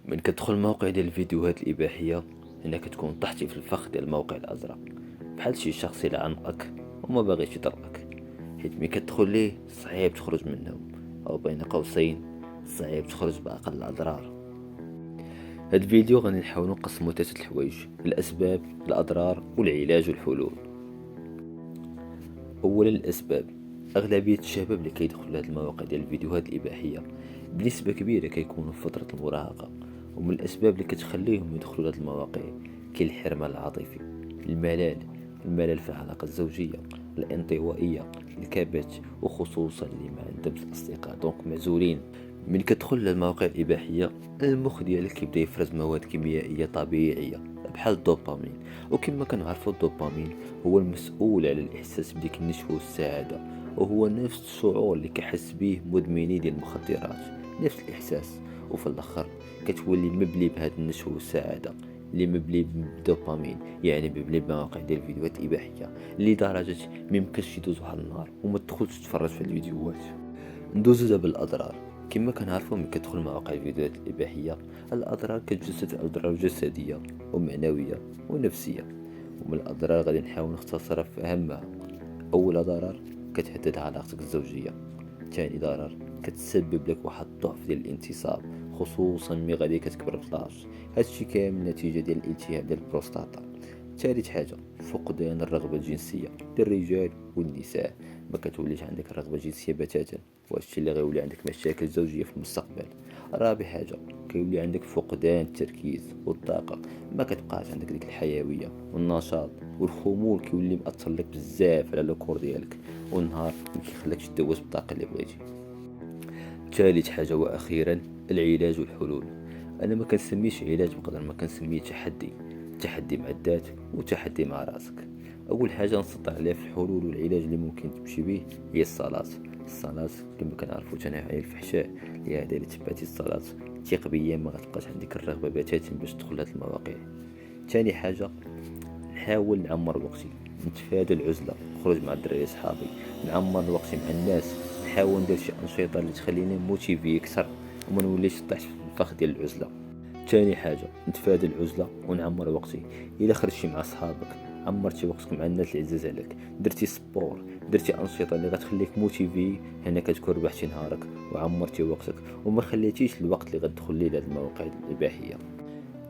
من كتدخل الموقع ديال الفيديوهات الاباحيه هنا كتكون طحتي في الفخ ديال الموقع الازرق، بحال شي شخص يلعنقك وما باغيش يضرك، حيت ملي كتدخل ليه صعيب تخرج منه، او بين قوسين صعيب تخرج باقل الاضرار. هاد الفيديو غادي نحاولوا نقسموا 3 الحوايج: الاسباب، الاضرار والعلاج والحلول. اولا الاسباب. اغلبيه الشباب اللي كيدخلوا لهاد المواقع ديال الفيديوهات الاباحيه بنسبه كبيره كيكونوا في فتره المراهقه، ومن الاسباب اللي كتخليهم يدخلوا لهاد المواقع كاين الحرمان العاطفي، الملل في العلاقه الزوجيه، الانطوائيه، الكبت، وخصوصا اللي ما عندهمش اصدقاء دونك معزولين. من كتدخل للمواقع الاباحيه المخ ديالك كيبدا يفرز مواد كيميائيه طبيعيه بحال الدوبامين، وكما كنعرفوا الدوبامين هو المسؤول على الاحساس بديك النشوه والسعاده، وهو نفس الشعور اللي كيحس به مدمني ديال المخدرات، نفس الاحساس. وفي الاخر كتولي مبلي بهذا النشوه والسعاده اللي مبلي بالدوبامين، يعني مبلي بمواقع ديال الفيديوهات الاباحيه لدرجه ميمكنش يدوز واحد النهار وما تدخلش تتفرج في الفيديوهات. ندوزو دابا الاضرار. كما كنعرفوا ملي كتدخل مواقع الفيديوهات الاباحيه الاضرار كتجسد اضرار جسديه ومعنويه ونفسيه، ومن الاضرار غادي نحاول نختصرها في اهمها. اول ضرر كتهدد علاقتك الزوجيه. ثاني ضرر كتسبب لك واحد الضعف ديال الانتصاب، خصوصا ملي غادي كتكبر في العمر. هادشي كامل نتيجه ديال الالتهاب ديال البروستاتا. ثالث حاجه فقدان الرغبه الجنسيه للرجال والنساء، ما كتوليش عندك الرغبه الجنسيه بتاتا، وهادشي اللي غيولي عندك مشاكل زوجيه في المستقبل. رابع حاجه كيولي عندك فقدان التركيز والطاقه، ما كتبقاش عندك ديك الحيويه والنشاط، والخمول كيولي مأثر لك بزاف على الكور ديالك، والنهار ما كيخليكش تدوز بالطاقه اللي بغيتي. ثالث حاجه واخيرا العلاج والحلول. انا ما كنسميش علاج بقدر ما كنسميه تحدي مع الذات وتحدي مع راسك. اول حاجه نسطر عليها في الحلول والعلاج اللي ممكن تمشي به هي الصلاه كما كنعرفوا تنهي الفحشاء، لهذا الا تبعتي الصلاه ثق بيا ما غتبقاش عندك الرغبه بتاتا باش تدخل لهاد المواقع. ثاني حاجه نحاول نعمر وقتي، نتفادى العزله، نخرج مع الدراري صحابي، نعمر وقتي مع الناس، نحاول ندير شي انشطه اللي تخليني موتيفي اكثر وما نوليش طيح في الفخ ديال العزله. ثاني حاجه نتفادى العزله ونعمر وقتي. الا خرجتي مع صحابك، عمرتي وقتك مع الناس العزاز عليك، درتي سبور، درتي انشطه اللي غتخليك موتيفي، هنا كتكون ربحتي نهارك وعمرتي وقتك وما خليتيش الوقت اللي غتدخل ليه لهاد المواقع الاباحيه.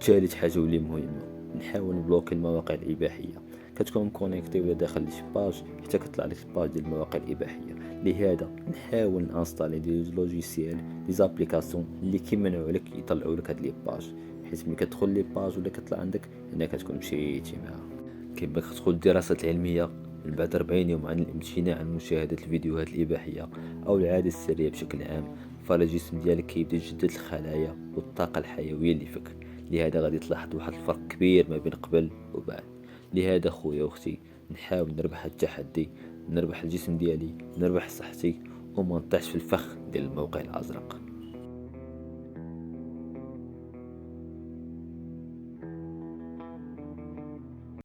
ثالث حاجه واللي مهمه نحاول نبلوكي المواقع الاباحيه. كتكون كونيكتي ولا داخل لشي باج حتى كطلع لك الباج ديال المواقع الاباحيه، لهذا نحاول نانستالي دي لوجيسيال دي زابليكاسيون اللي كيمنعوا عليك يطلعوا لك هاد لي باج، حيت ملي كتدخل لي باج ولا كطلع عندك هنا كتكون مشيتي معاها. كيما كتدخل الدراسات العلميه من بعد 40 يوم عن الامتناع عن مشاهده الفيديوهات الاباحيه او العاده السريه بشكل عام، فالجسم ديالك كيبدا يجدد الخلايا والطاقه الحيويه اللي فيك، لهذا غادي تلاحظ واحد الفرق كبير ما بين قبل وبعد. لهذا خويا واختي نحاول نربح التحدي، نربح الجسم ديالي، نربح صحتي، وما نطيحش في الفخ ديال الموقع الازرق.